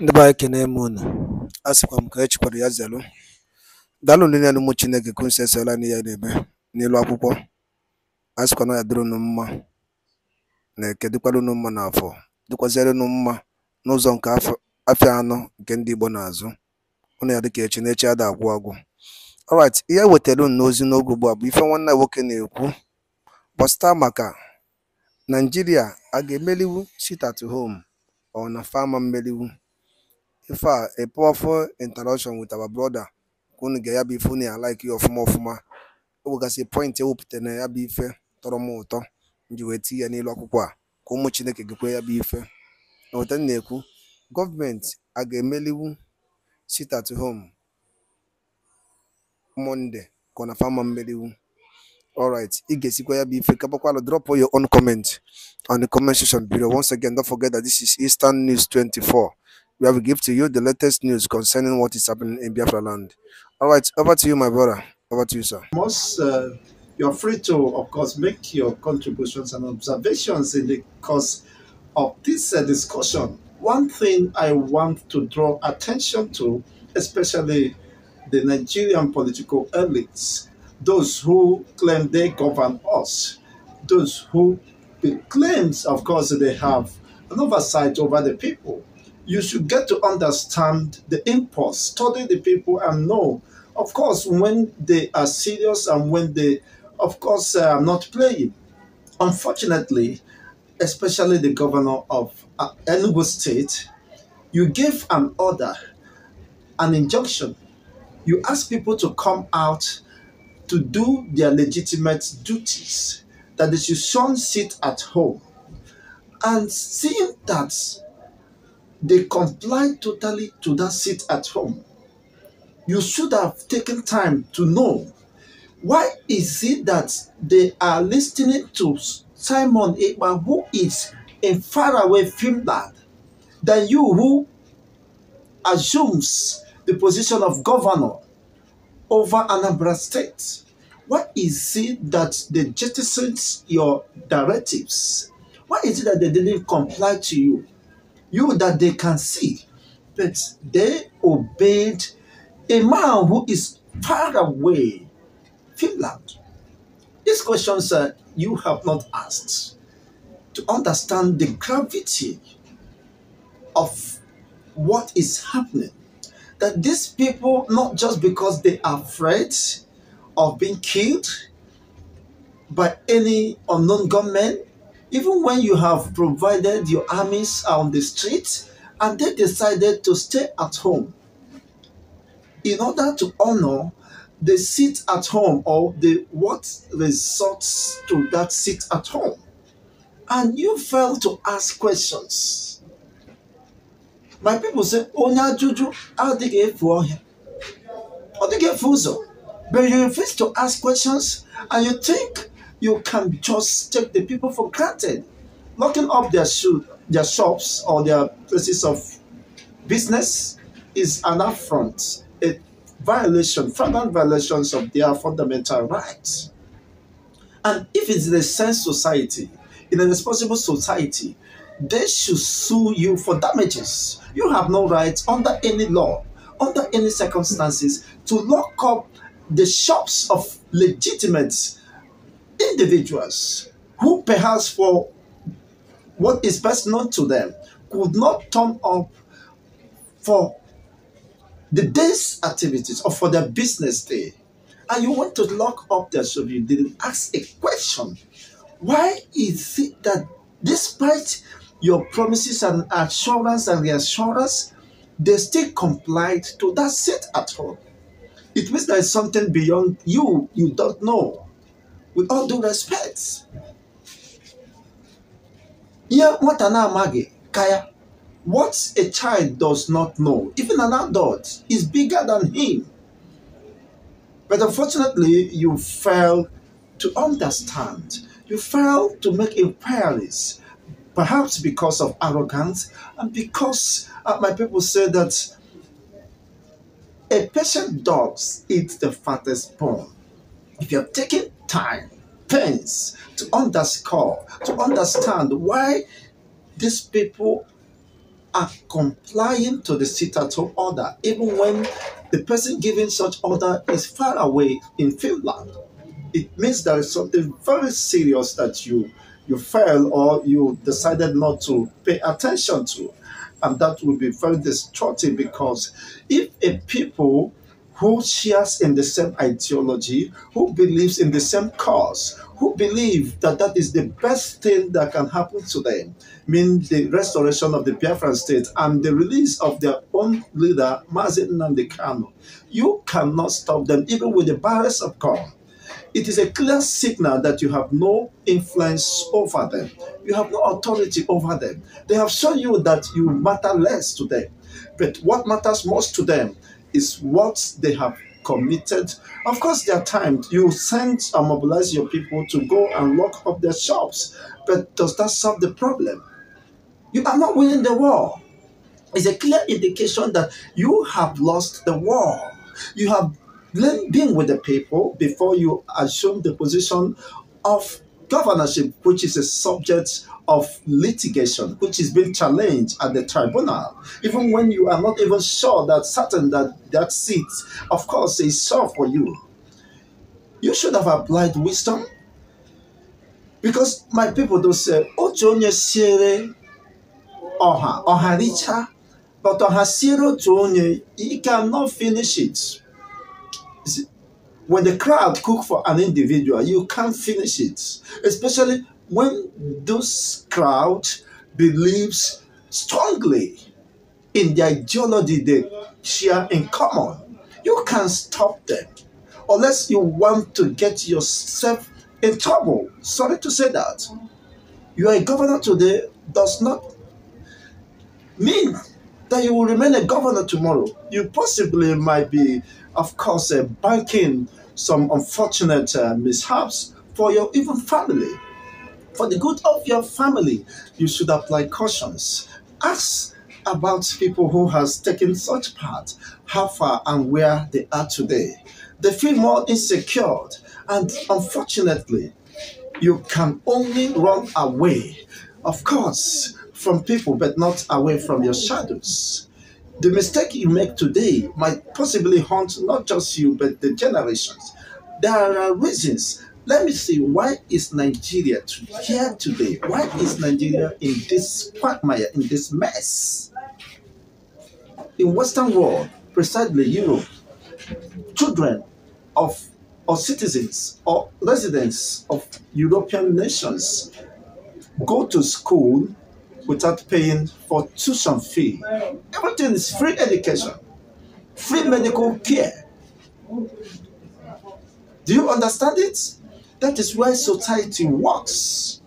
Ndị be anyị ekene m unu. A sịkwa m ka e chikwara ya zelu. Daalụ ndị niile ụmụ Chineke ka unu si esela n'ihe na-eme n'elu akwụkwọ. A sịkwa na ya dịrị unu mma na eke dịkwara unu mma n'afọ dịkwazịara unu mma n'ụzọ nke afịa anọ nke ndị Igbo na-azụ. Unu ya dịka echi na echi ada agwụ agwụ. Alright, ihe wetara unu n'ozi n'oge ugbu a bụ ife nwanne nwoke na-ekwu gbasara maka Nigeria a ga-emeliwu sit at home or na fama mmeliwu. Ife a a powerful interaction with our brother ka unu ga ya bụ ife unu ya like ya ọfụma ọfụma. O nwegasị point ewepụtara na ya bụ ife tọrọ m ụtọ nji wee tinye ya n'elu akwụkwọ a ka ụmụ Chineke gekwe ya bụ ife. Na weta na-ekwu gọọmenti a ga-emeliwu sit at home Monday ka ọ na fama mmeliwu. Alright, ị ga-esikwa ya bụ ife kabakwala drop your own comment on the comment section below. Once again, don't forget that this is Eastern News 24. We have give to you the latest news concerning what is happening in Biafra land. Alright, over to you, my brother. Over to you, sir. You're free to, of course, make your contributions and observations in the course of this discussion. One thing I want to draw attention to, especially the Nigerian political elites, those who claim they govern us, those who claims, of course, they have an oversight over the people. You should get to understand the impulse, study the people and know, of course, when they are serious and when they, of course, are not playing. Unfortunately, especially the governor of Enugu State, you gave an order, an injunction. You ask people to come out to do their legitimate duties, that they should sit at home. And seeing that they comply totally to that sit at home, you should have taken time to know why is it that they are listening to Simon Ekman, who is in faraway Finland, than you who assumes the position of governor over Anambra State. Why is it that they jettisoned your directives? Why is it that they didn't comply to you? You that they can see, but they obeyed a man who is far away, Finland. These questions you have not asked to understand the gravity of what is happening. That these people, not just because they are afraid of being killed by any unknown gunmen, even when you have provided your armies on the streets and they decided to stay at home in order to honor the sit at home or the what results to that sit at home. And you fail to ask questions. My people say, Onya Juju, how did you for him? Or they get fuzo. But you refuse to ask questions and you think you can just take the people for granted. Locking up their shops or their places of business is an affront, a violation, flagrant violations of their fundamental rights. And if it's in a sense society, in a responsible society, they should sue you for damages. You have no right under any law, under any circumstances, to lock up the shops of legitimate individuals who perhaps for what is best known to them could not turn up for the day's activities or for their business day. And you want to lock up their shop, you didn't ask a question. Why is it that despite your promises and assurance and reassurance, they still complied to that sit at home? It means there is something beyond you don't know. With all due respect. Yeah, what an amagi, Kaya. What a child does not know, even an adult, is bigger than him. But unfortunately, you fail to understand. You fail to make inquiries, perhaps because of arrogance and because my people say that a patient dog eats the fattest bone. If you're taking time, pains to underscore, to understand why these people are complying to the sit-at-home order, even when the person giving such order is far away in Finland. It means there is something very serious that you failed or you decided not to pay attention to, and that will be very destructive because if a people who shares in the same ideology, who believes in the same cause, who believe that that is the best thing that can happen to them, mean the restoration of the Biafran state and the release of their own leader, Mazen Nnamdi Kanu. You cannot stop them even with the barrels of God. It is a clear signal that you have no influence over them. You have no authority over them. They have shown you that you matter less to them. But what matters most to them is what they have committed. Of course, there are times you send and mobilize your people to go and lock up their shops. But does that solve the problem? You are not winning the war. It's a clear indication that you have lost the war. You have been with the people before you assume the position of governorship, which is a subject of litigation, which is being challenged at the tribunal. Even when you are not even sure that certain that that seat, of course, is sure for you. You should have applied wisdom because my people do say, "Ocho onye siere ọha richa." But on Hasiro Tonye, he cannot finish it. When the crowd cook for an individual, you can't finish it. Especially when those crowd believes strongly in the ideology they share in common. You can't stop them unless you want to get yourself in trouble. Sorry to say that. You are a governor today does not mean that you will remain a governor tomorrow. You possibly might be, of course, banking some unfortunate mishaps for your even family. For the good of your family, you should apply cautions. Ask about people who has taken such part, how far and where they are today. They feel more insecure, and unfortunately, you can only run away, of course, from people, but not away from your shadows. The mistake you make today might possibly haunt not just you, but the generations. There are reasons. Let me see, why is Nigeria here today? Why is Nigeria in this quagmire, in this mess? In Western world, precisely Europe, children of or citizens or residents of European nations go to school without paying for tuition fee. Everything is free education, free medical care. Do you understand it? That is why society works.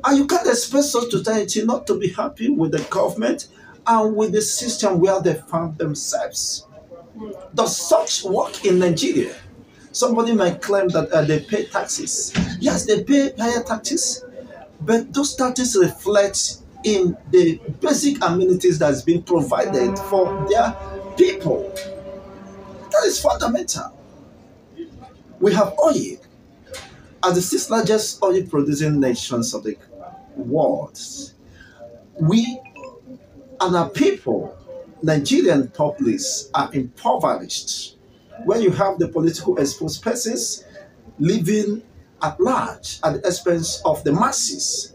And you can't expect such society not to be happy with the government and with the system where they found themselves. Does such work in Nigeria? Somebody might claim that they pay taxes. Yes, they pay higher taxes, but those taxes reflect in the basic amenities that's being provided for their people. That is fundamental. We have oil as the sixth largest oil producing nations of the world. We and our people, Nigerian populace, are impoverished. Where you have the political exposed persons living at large at the expense of the masses.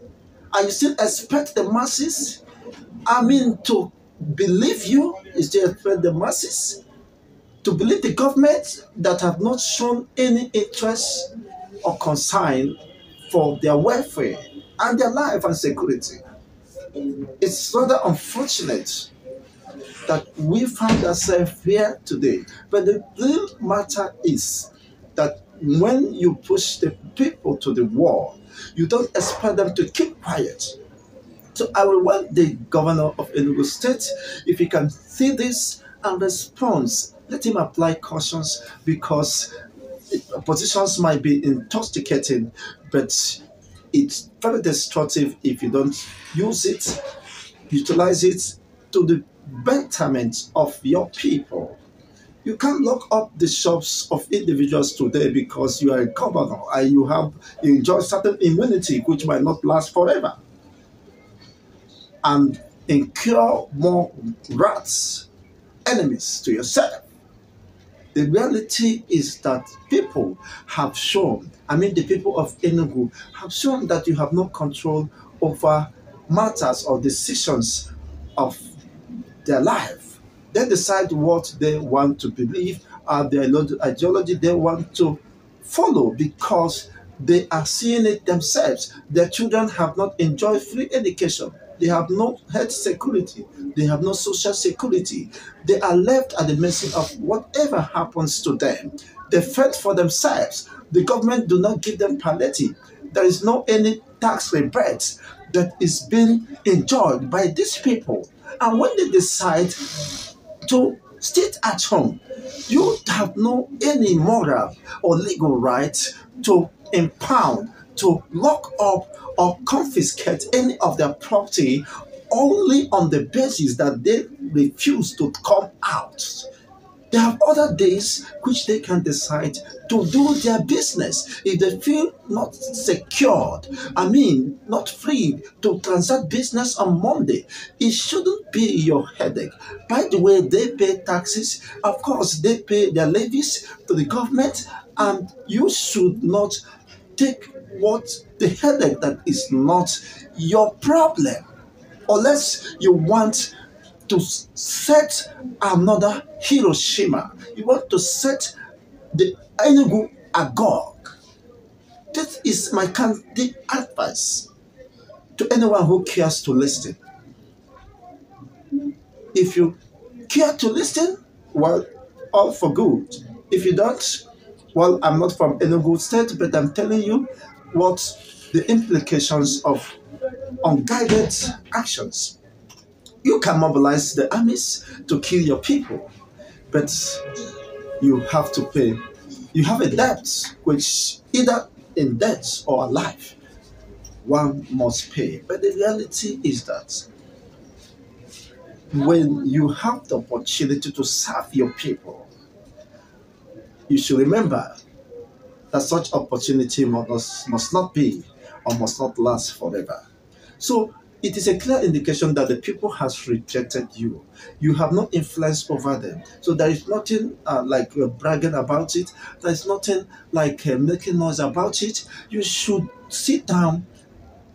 And you still expect the masses, to believe you? You still expect the masses to believe the government that have not shown any interest or concern for their welfare and their life and security. It's rather unfortunate that we find ourselves here today. But the real matter is that when you push the people to the wall, you don't expect them to keep quiet. So I will want the governor of Enugu State, if he can see this and respond, let him apply cautions because positions might be intoxicating, but it's very destructive if you don't use it, utilize it to the betterment of your people. You can't lock up the shops of individuals today because you are a governor and you enjoy certain immunity which might not last forever. And incur more wrath, enemies to yourself. The reality is that people have shown, I mean, the people of Enugu have shown that you have no control over matters or decisions of their life. They decide what they want to believe, their ideology they want to follow because they are seeing it themselves. Their children have not enjoyed free education. They have no health security. They have no social security. They are left at the mercy of whatever happens to them. They fend for themselves. The government do not give them palliative. There is no any tax rebate that is being enjoyed by these people. And when they decide to stay at home, you have no any moral or legal right to impound, to lock up or confiscate any of their property only on the basis that they refuse to come out. They have other days which they can decide to do their business. If they feel not secured, I mean, not free to transact business on Monday, it shouldn't be your headache. By the way, they pay taxes. Of course, they pay their levies to the government, and you should not take what the headache that is not your problem unless you want to set another Hiroshima. You want to set the Enugu agog. This is my candid advice to anyone who cares to listen. If you care to listen, well, all for good. If you don't, well, I'm not from Enugu State, but I'm telling you what the implications of unguided actions. You can mobilize the armies to kill your people, but you have to pay. You have a debt which either in debt or alive, one must pay. But the reality is that when you have the opportunity to serve your people, you should remember that such opportunity must not be or must not last forever. So it is a clear indication that the people has rejected you. You have no influence over them. So there is nothing like bragging about it. There is nothing like making noise about it. You should sit down,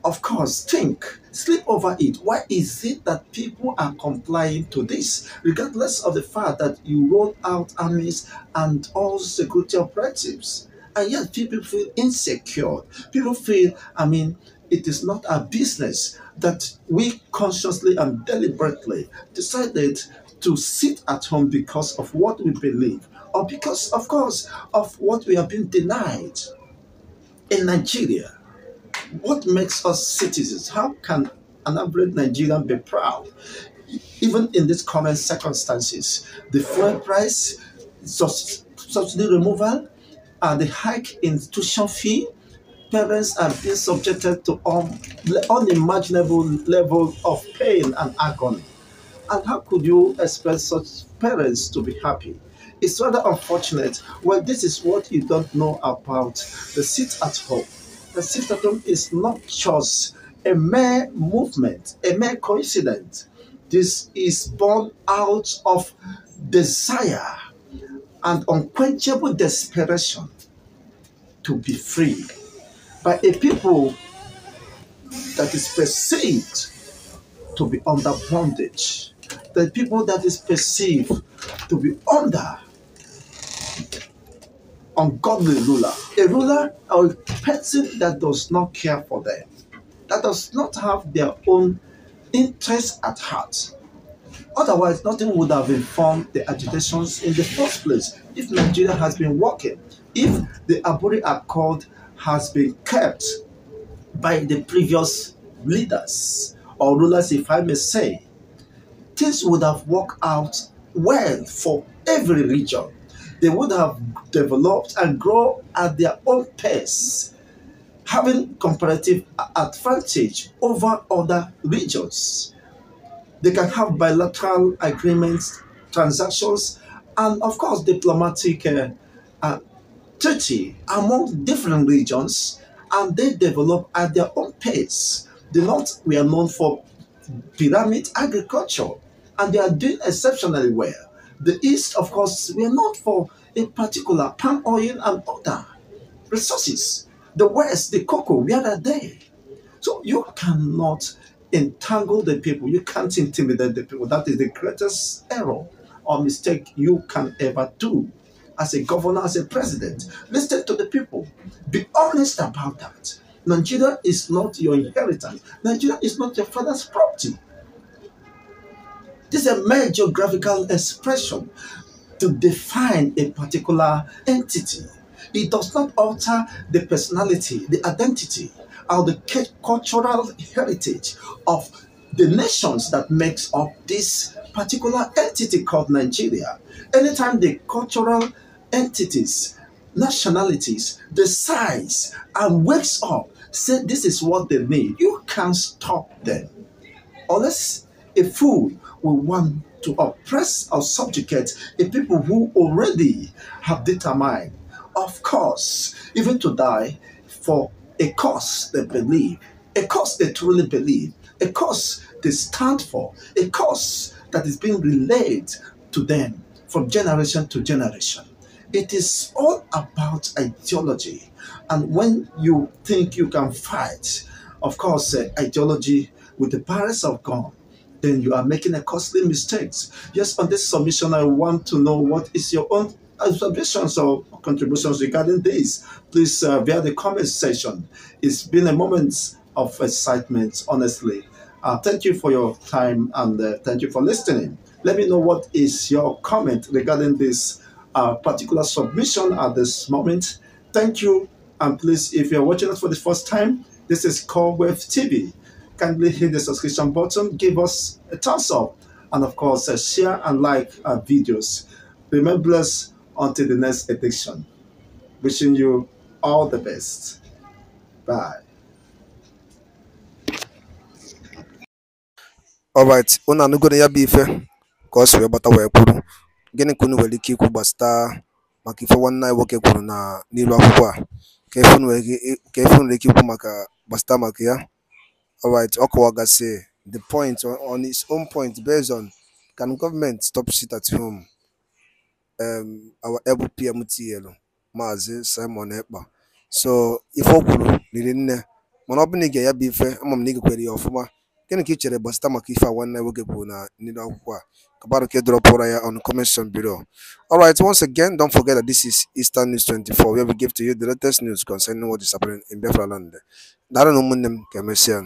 of course, think, sleep over it. Why is it that people are complying to this, regardless of the fact that you roll out armies and all security operatives? And yet people feel insecure. People feel, I mean, it is not our business that we consciously and deliberately decided to sit at home because of what we believe or because, of course, of what we have been denied in Nigeria. What makes us citizens? How can an average Nigerian be proud? Even in these current circumstances, the fuel price, subsidy removal, and the hike in tuition fee, parents are being subjected to unimaginable level of pain and agony. And how could you expect such parents to be happy? It's rather unfortunate. Well, this is what you don't know about the sit at home. The sit at home is not just a mere movement, a mere coincidence. This is born out of desire and unquenchable desperation to be free by a people that is perceived to be under bondage, the people that is perceived to be under ungodly ruler, a ruler or a person that does not care for them, that does not have their own interests at heart. Otherwise, nothing would have informed the agitations in the first place if Nigeria has been working, if the Aburi Accord has been kept by the previous leaders or rulers, if I may say, things would have worked out well for every region. They would have developed and grown at their own pace, having comparative advantage over other regions. They can have bilateral agreements, transactions, and of course diplomatic uh, treaty among different regions, and they develop at their own pace. The North we are known for pyramid agriculture, and they are doing exceptionally well. The East, of course, we are known for a particular palm oil and other resources. The West, the cocoa, where are they? So you cannot entangle the people. You can't intimidate the people. That is the greatest error or mistake you can ever do as a governor, as a president. Listen to the people. Be honest about that. Nigeria is not your inheritance. Nigeria is not your father's property. This is a mere geographical expression to define a particular entity. It does not alter the personality, the identity, or the cultural heritage of the nations that makes up this particular entity called Nigeria. Anytime the cultural entities, nationalities, the size and wakes up, say this is what they need, you can't stop them unless a fool will want to oppress or subjugate a people who already have determined, of course, even to die for a cause they believe, a cause they truly believe, a cause they stand for, a cause that is being relayed to them from generation to generation. It is all about ideology. And when you think you can fight, of course, ideology with the powers of God, then you are making a costly mistake. Yes, on this submission, I want to know what is your own observations or contributions regarding this. Please, via the comment section. It's been a moment of excitement, honestly. Thank you for your time and thank you for listening. Let me know what is your comment regarding this particular submission at this moment. Thank you. And please, if you're watching us for the first time, this is Call Wave TV. Kindly hit the subscription button, give us a thumbs up, and of course, share and like our videos. Remain blessed until the next edition. Wishing you all the best. Bye. Alright, unu anụgo na ya bụ ife ka ọ si wee gbata wee kwuru. Gịnị ka unu nwere ike ikwu gbasata maka ife nwanne anyị nwoke kwuru na n'ilu akwụkwọ a? Ka ife unu nwere ike ikwu maka gbasata maka ya? Alright, ọ kọwagasị the point on his own point based on, can government stop sit at home? Our able PMTL Maazị Simon Ekpa. So ife o kwuru riri nne, mana ọ bụ na ige ya bụ ife, ama m na ị gekwere ya ọfụma. Gịnị ka ị chere gbasata maka ife a nwanne nwoke kwuru na n'ilu akwụkwọ a? Kabaru ka drop ya on the comment section below. Alright, once again, don't forget that this is Eastern News 24, where we give to you the latest news concerning what is happening in Biafra land. Daalụ na ụmụnne m, ka emesịa.